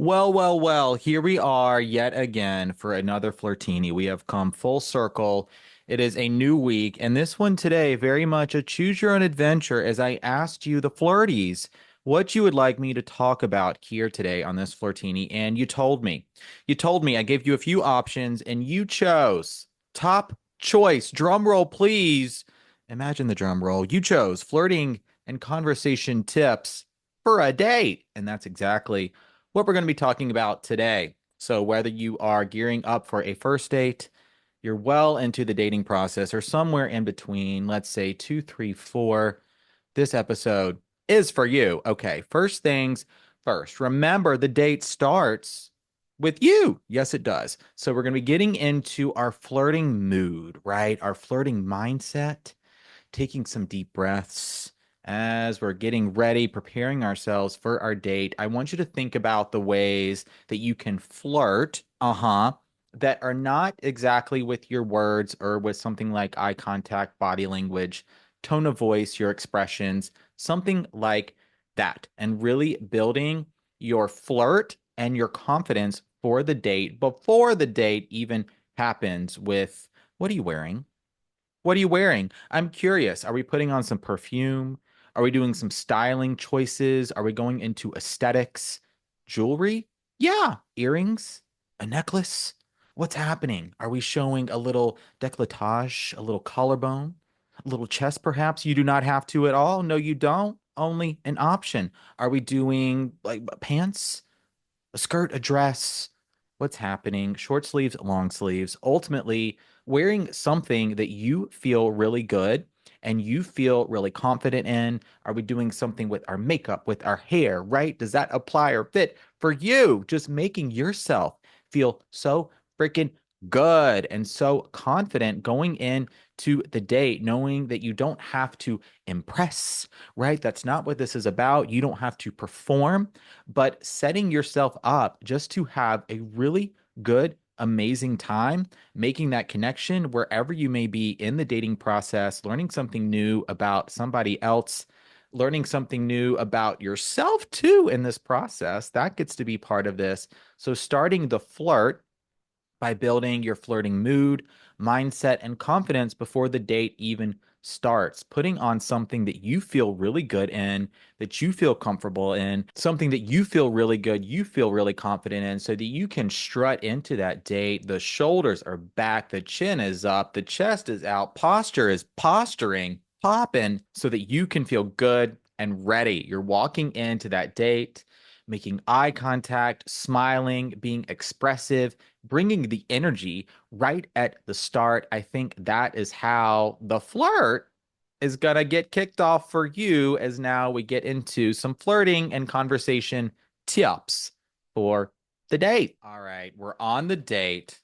Well, here we are yet again for another Flirtini. We have come full circle. It is a new week, and this one today, very much a choose your own adventure as I asked you, the flirties, what you would like me to talk about here today on this Flirtini. And you told me. You told me, I gave you a few options, and you chose top choice. Drum roll, please. Imagine the drum roll. You chose flirting and conversation tips for a date. And that's exactly what we're going to be talking about today. So, whether you are gearing up for a first date, you're well into the dating process, or somewhere in between, let's say two, three, four, this episode is for you. Okay, first things first. Remember, the date starts with you. Yes, it does. So, we're going to be getting into our flirting mood, right? Our flirting mindset, taking some deep breaths as we're getting ready, preparing ourselves for our date. I want you to think about the ways that you can flirt, that are not exactly with your words or with something like eye contact, body language, tone of voice, your expressions, something like that, and really building your flirt and your confidence for the date before the date even happens with what are you wearing? What are you wearing? I'm curious. Are we putting on some perfume? Are we doing some styling choices? Are we going into aesthetics? Jewelry? Yeah. Earrings? A necklace? What's happening? Are we showing a little décolletage, a little collarbone, a little chest perhaps? You do not have to at all. No, you don't. Only an option. Are we doing like pants? A skirt, a dress, what's happening, short sleeves, long sleeves, ultimately wearing something that you feel really good and you feel really confident in. Are we doing something with our makeup, with our hair, right? Does that apply or fit for you? Just making yourself feel so freaking good and so confident going in to the date, knowing that you don't have to impress, right? That's not what this is about. You don't have to perform, but setting yourself up just to have a really good, amazing time, making that connection wherever you may be in the dating process, learning something new about somebody else, learning something new about yourself too in this process. That gets to be part of this. So, starting the flirt by building your flirting mood, mindset, and confidence before the date even starts. Putting on something that you feel really good in, that you feel comfortable in, something that you feel really good, you feel really confident in, so that you can strut into that date. The shoulders are back, the chin is up, the chest is out, posture is posturing, popping, so that you can feel good and ready. You're walking into that date, making eye contact, smiling, being expressive, bringing the energy right at the start. I think that is how the flirt is going to get kicked off for you as now we get into some flirting and conversation tips for the date. All right, we're on the date.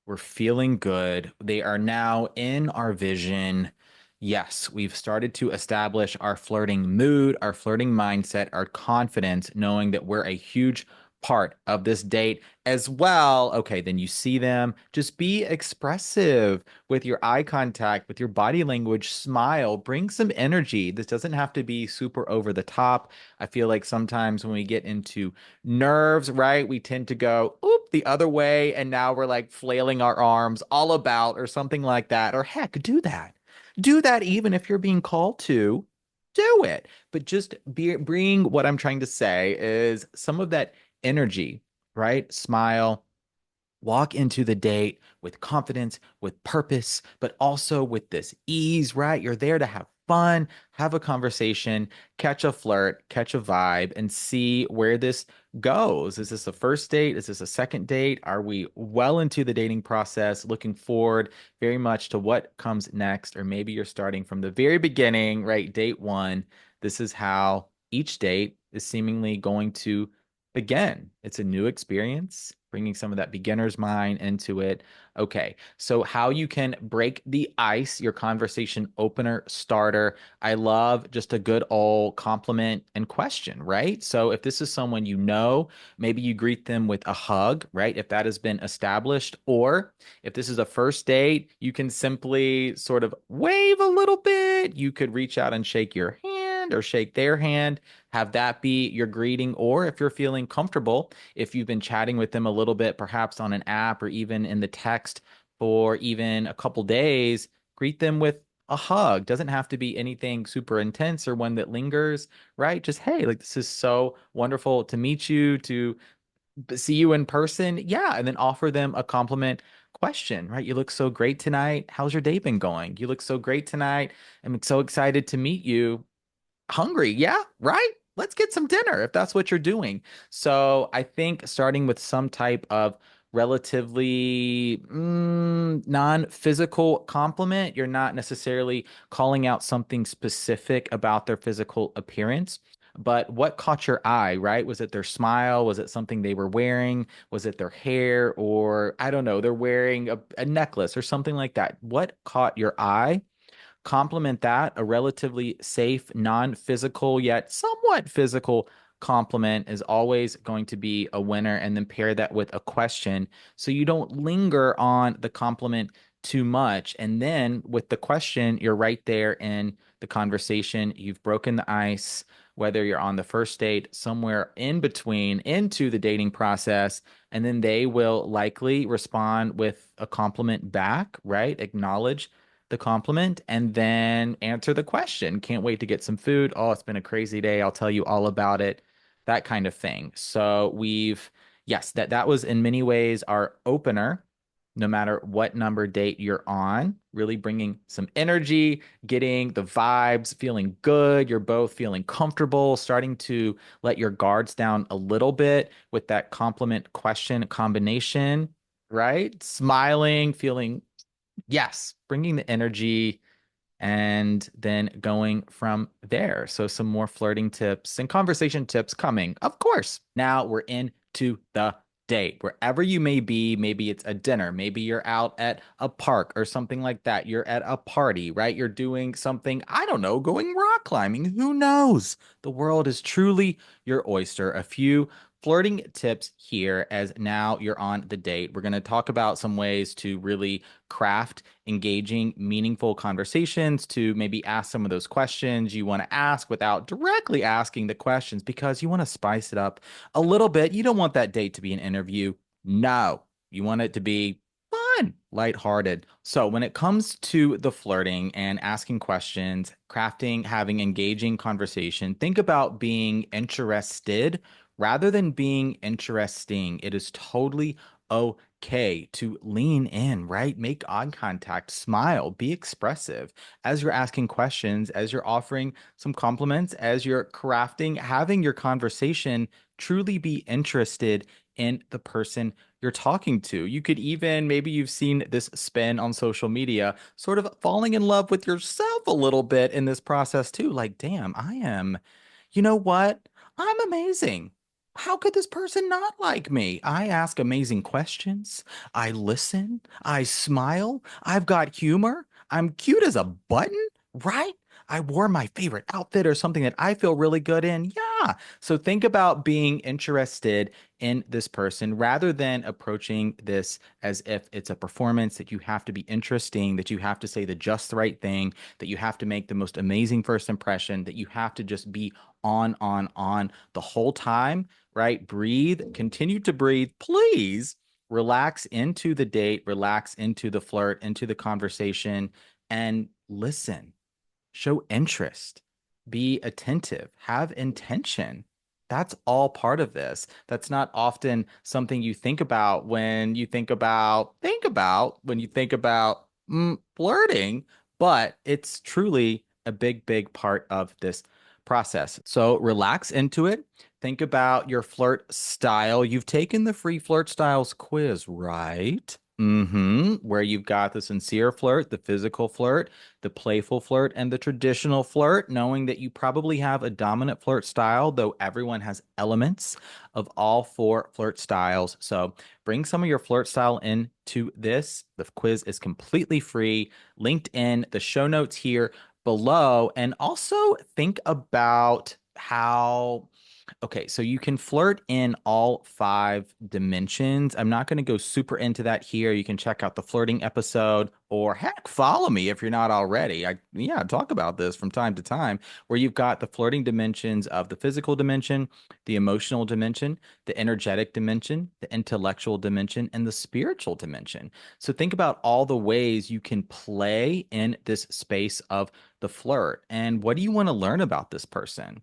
We're feeling good. They are now in our vision. Yes, we've started to establish our flirting mood, our flirting mindset, our confidence, knowing that we're a huge part of this date as well. Okay, then you see them. Just be expressive with your eye contact, with your body language, smile, bring some energy. This doesn't have to be super over the top. I feel like sometimes when we get into nerves, right, we tend to go, oop, the other way. And now we're like flailing our arms all about or something like that. Or heck, do that. Do that even if you're being called to. Do it. But just bring what I'm trying to say is some of that energy, right? Smile, walk into the date with confidence, with purpose, but also with this ease, right? You're there to have fun, have a conversation, catch a flirt, catch a vibe, and see where this goes. Is this a first date? Is this a second date? Are we well into the dating process, looking forward very much to what comes next? Or maybe you're starting from the very beginning, right? Date one. This is how each date is seemingly going to begin. It's a new experience, bringing some of that beginner's mind into it. Okay, so how you can break the ice, your conversation opener starter. I love just a good old compliment and question, right? So if this is someone you know, maybe you greet them with a hug, right? If that has been established, or if this is a first date, you can simply sort of wave a little bit. You could reach out and shake your hand. hand or shake their hand, have that be your greeting. Or if you're feeling comfortable, if you've been chatting with them a little bit, perhaps on an app or even in the text for even a couple days, greet them with a hug. Doesn't have to be anything super intense or one that lingers, right? Just, hey, like this is so wonderful to meet you, to see you in person. Yeah. And then offer them a compliment question, right? You look so great tonight. How's your day been going? You look so great tonight. I'm so excited to meet you. Hungry, yeah, right? Let's get some dinner if that's what you're doing. So I think starting with some type of relatively non-physical compliment, you're not necessarily calling out something specific about their physical appearance. But what caught your eye, right? Was it their smile? Was it something they were wearing? Was it their hair? Or I don't know, they're wearing a necklace or something like that. What caught your eye? Complement that, a relatively safe, non-physical yet somewhat physical compliment is always going to be a winner. And then pair that with a question so you don't linger on the compliment too much. And then with the question, you're right there in the conversation. You've broken the ice, whether you're on the first date, somewhere in between into the dating process. And then they will likely respond with a compliment back, right? Acknowledge the compliment and then answer the question. Can't wait to get some food. Oh, it's been a crazy day. I'll tell you all about it. That kind of thing. So yes, that was in many ways our opener, no matter what number date you're on, really bringing some energy, getting the vibes, feeling good. You're both feeling comfortable, starting to let your guards down a little bit with that compliment question combination, right? Smiling, feeling yes, bringing the energy and then going from there. So, some more flirting tips and conversation tips coming, of course. Now we're into the date, wherever you may be. Maybe it's a dinner, maybe you're out at a park or something like that. You're at a party, right? You're doing something, I don't know, going rock climbing. Who knows? The world is truly your oyster. A few flirting tips here as now you're on the date. We're going to talk about some ways to really craft engaging, meaningful conversations, to maybe ask some of those questions you want to ask without directly asking the questions because you want to spice it up a little bit. You don't want that date to be an interview. No, you want it to be fun, lighthearted. So when it comes to the flirting and asking questions, crafting, having engaging conversation, think about being interested rather than being interesting. It is totally okay to lean in, right? Make eye contact, smile, be expressive as you're asking questions, as you're offering some compliments, as you're crafting, having your conversation. Truly be interested in the person you're talking to. You could even, maybe you've seen this spin on social media, sort of falling in love with yourself a little bit in this process too. Like, damn, you know what? I'm amazing. How could this person not like me? I ask amazing questions. I listen. I smile. I've got humor. I'm cute as a button, right? I wore my favorite outfit or something that I feel really good in. Yeah. So think about being interested in this person rather than approaching this as if it's a performance that you have to be interesting, that you have to say the just right thing, that you have to make the most amazing first impression, that you have to just be on the whole time, right? Breathe, continue to breathe. Please relax into the date, relax into the flirt, into the conversation, and listen. Show interest, be attentive, have intention. That's all part of this. That's not often something you think about when you think about flirting, but it's truly a big part of this process. So relax into it. Think about your flirt style. You've taken the free flirt styles quiz, right? Where you've got the sincere flirt, the physical flirt, the playful flirt, and the traditional flirt, knowing that you probably have a dominant flirt style, though everyone has elements of all four flirt styles. So bring some of your flirt style into this. The quiz is completely free, linked in the show notes here below. And also think about how Okay, so you can flirt in all five dimensions. I'm not going to go super into that here. You can check out the flirting episode or heck, follow me if you're not already. Yeah, talk about this from time to time where you've got the flirting dimensions of the physical dimension, the emotional dimension, the energetic dimension, the intellectual dimension, and the spiritual dimension. So think about all the ways you can play in this space of the flirt. And what do you want to learn about this person?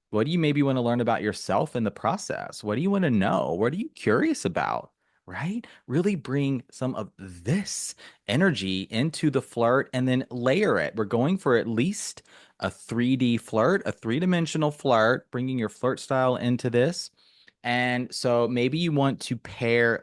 What do you maybe want to learn about yourself in the process? What do you want to know? What are you curious about? Right? Really bring some of this energy into the flirt and then layer it. We're going for at least a 3D flirt, a three-dimensional flirt, bringing your flirt style into this. And so maybe you want to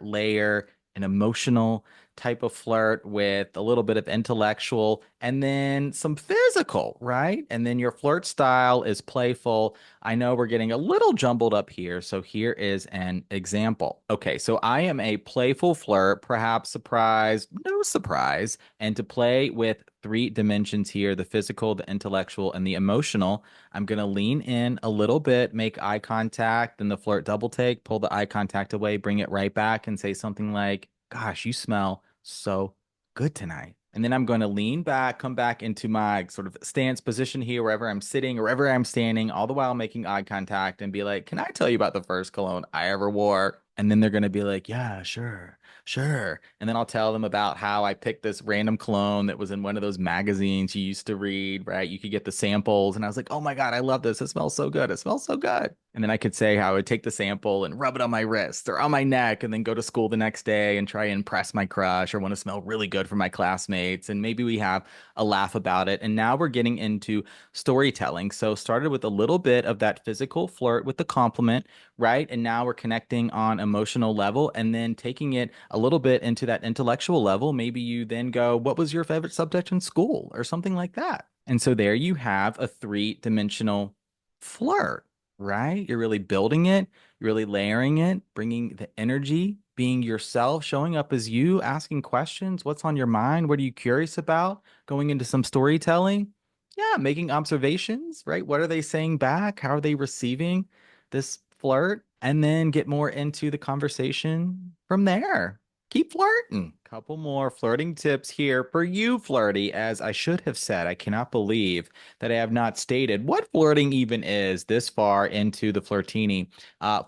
layer an emotional type of flirt with a little bit of intellectual and then some physical, right? And then your flirt style is playful. I know we're getting a little jumbled up here, so here is an example. Okay, so I am a playful flirt, perhaps surprise, no surprise, and to play with three dimensions here, the physical, the intellectual, and the emotional. I'm going to lean in a little bit, make eye contact, then the flirt double take, pull the eye contact away, bring it right back, and say something like, "Gosh, you smell so good tonight." And then I'm going to lean back, come back into my sort of stance position here, wherever I'm sitting, wherever I'm standing, all the while making eye contact and be like, "Can I tell you about the first cologne I ever wore?" And then they're going to be like, "Yeah, sure, sure." And then I'll tell them about how I picked this random cologne that was in one of those magazines you used to read, right? You could get the samples. And I was like, "Oh my God, I love this. It smells so good. It smells so good." And then I could say how I would take the sample and rub it on my wrist or on my neck and then go to school the next day and try and impress my crush or want to smell really good for my classmates. And maybe we have a laugh about it. And now we're getting into storytelling. So started with a little bit of that physical flirt with the compliment, right? And now we're connecting on emotional level and then taking it a little bit into that intellectual level. Maybe you then go, "What was your favorite subject in school?" or something like that. And so there you have a three-dimensional flirt, right? You're really building it, you're really layering it, bringing the energy, being yourself, showing up as you, asking questions. What's on your mind? What are you curious about? Going into some storytelling. Yeah, making observations, right? What are they saying back? How are they receiving this flirt? And then get more into the conversation from there. Keep flirting. Couple more flirting tips here for you, flirty. As I should have said, I cannot believe that I have not stated what flirting even is this far into the Flirtini.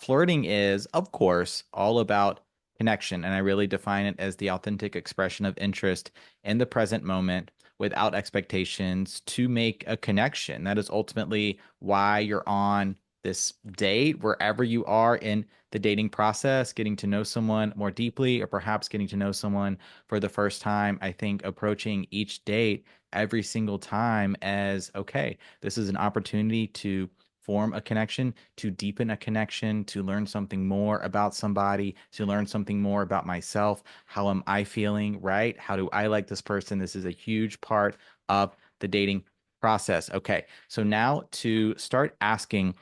Flirting is, of course, all about connection, and I really define it as the authentic expression of interest in the present moment without expectations to make a connection. That is ultimately why you're on this date, wherever you are in the dating process, getting to know someone more deeply, or perhaps getting to know someone for the first time. I think approaching each date every single time as, okay, this is an opportunity to form a connection, to deepen a connection, to learn something more about somebody, to learn something more about myself. How am I feeling, right? How do I like this person? This is a huge part of the dating process. Okay, so now to start asking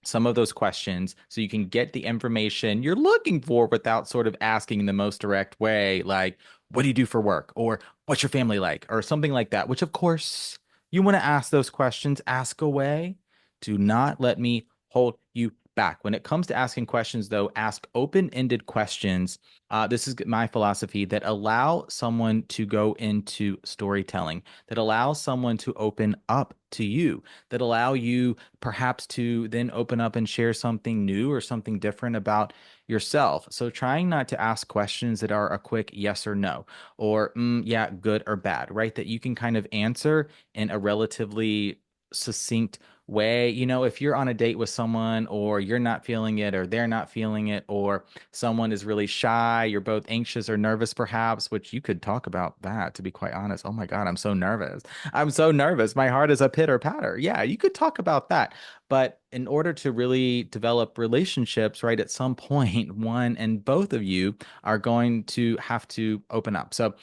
some of those questions so you can get the information you're looking for without sort of asking in the most direct way, like, "What do you do for work?" or "What's your family like?" or something like that, which of course you want to ask those questions. Ask away. Do not let me hold you back. When it comes to asking questions, though, ask open-ended questions. This is my philosophy that allow someone to go into storytelling, that allows someone to open up to you, that allow you perhaps to then open up and share something new or something different about yourself. So trying not to ask questions that are a quick yes or no, or yeah, good or bad, right? That you can kind of answer in a relatively succinct way. You know, if you're on a date with someone or you're not feeling it or they're not feeling it, or someone is really shy, you're both anxious or nervous perhaps, which you could talk about that, to be quite honest. Oh my God, I'm so nervous. I'm so nervous. My heart is a pitter patter. Yeah, you could talk about that. But in order to really develop relationships, right, at some point, one and both of you are going to have to open up. So,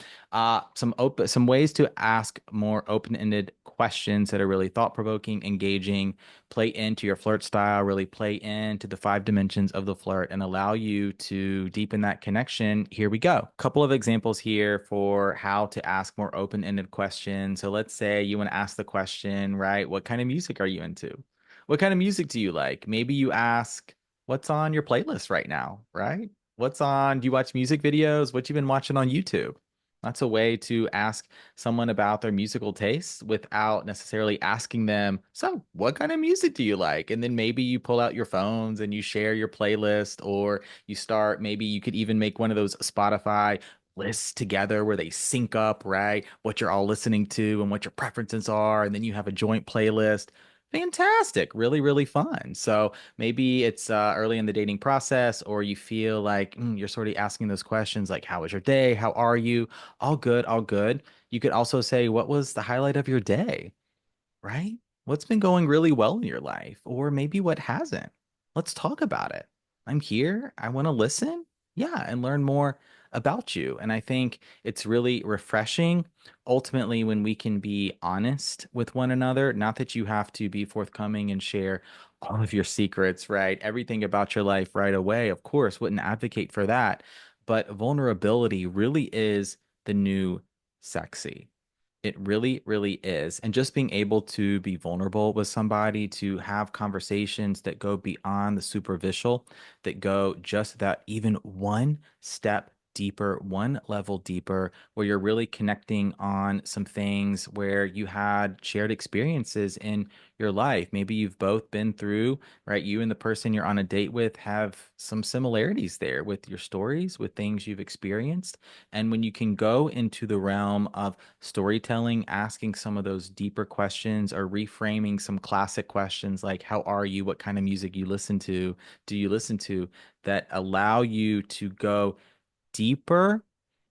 some ways to ask more open-ended questions that are really thought-provoking, engaging, play into your flirt style, really play into the five dimensions of the flirt, and allow you to deepen that connection. Here we go. Couple of examples here for how to ask more open-ended questions. So let's say you want to ask the question, right? What kind of music are you into? What kind of music do you like? Maybe you ask, what's on your playlist right now, right? Do you watch music videos? What you been watching on YouTube? That's a way to ask someone about their musical tastes without necessarily asking them, so what kind of music do you like? And then maybe you pull out your phones and you share your playlist, or maybe you could even make one of those Spotify lists together where they sync up, right? What you're all listening to and what your preferences are. And then you have a joint playlist. Fantastic. Really, really fun. So maybe it's early in the dating process, or you feel like you're sort of asking those questions like, how was your day? How are you? All good, all good. You could also say, what was the highlight of your day? Right? What's been going really well in your life? Or maybe what hasn't? Let's talk about it. I'm here. I want to listen. Yeah, and learn more about you. And I think it's really refreshing ultimately when we can be honest with one another. Not that you have to be forthcoming and share all of your secrets, right? Everything about your life right away. Of course, wouldn't advocate for that. But vulnerability really is the new sexy. It really, really is. And just being able to be vulnerable with somebody, to have conversations that go beyond the superficial, that go just that even one step deeper, one level deeper, where you're really connecting on some things where you had shared experiences in your life. Maybe you've both been through, right? You and the person you're on a date with have some similarities there with your stories, with things you've experienced. And when you can go into the realm of storytelling, asking some of those deeper questions or reframing some classic questions like, how are you? What kind of music do you listen to, that allow you to go deeper.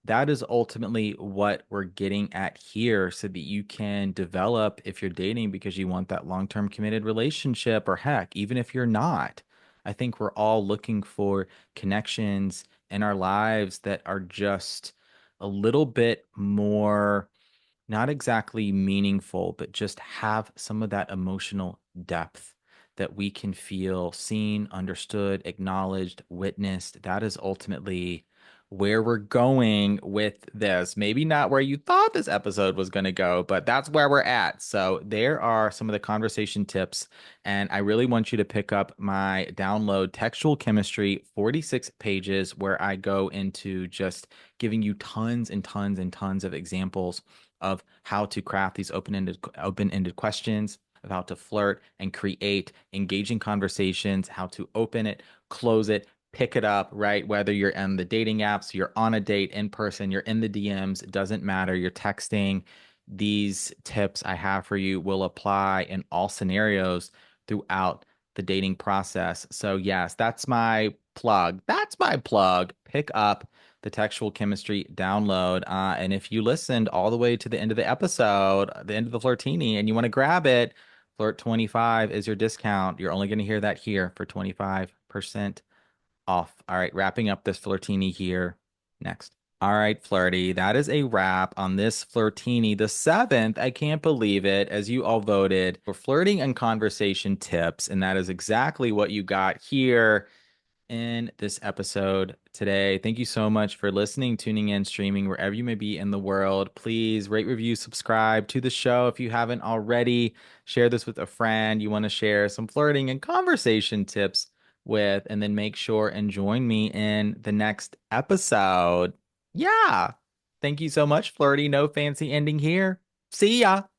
That is ultimately what we're getting at here so that you can develop if you're dating because you want that long-term committed relationship, or heck, even if you're not. I think we're all looking for connections in our lives that are just a little bit more, not exactly meaningful, but just have some of that emotional depth that we can feel seen, understood, acknowledged, witnessed. That is ultimately where we're going with this. Maybe not where you thought this episode was going to go, but that's where we're at. So, there are some of the conversation tips. And I really want you to pick up my download, Textual Chemistry, 46 pages, where I go into just giving you tons and tons and tons of examples of how to craft these open-ended questions, of how to flirt and create engaging conversations, how to open it, close it, pick it up, right? Whether you're in the dating apps, you're on a date in person, you're in the DMs, it doesn't matter, you're texting. These tips I have for you will apply in all scenarios throughout the dating process. So, yes, that's my plug. That's my plug. Pick up the Textual Chemistry download. And if you listened all the way to the end of the episode, the end of the Flirtini, and you want to grab it, Flirt 25 is your discount. You're only going to hear that here for 25% off. All right, wrapping up this Flirtini here next. All right, Flirty, that is a wrap on this Flirtini, the seventh. I can't believe it, as you all voted for flirting and conversation tips. And that is exactly what you got here in this episode today. Thank you so much for listening, tuning in, streaming, wherever you may be in the world. Please rate, review, subscribe to the show if you haven't already. Share this with a friend you want to share some flirting and conversation tips with, and then make sure and join me in the next episode. Yeah. Thank you so much, Flirty. No fancy ending here. See ya.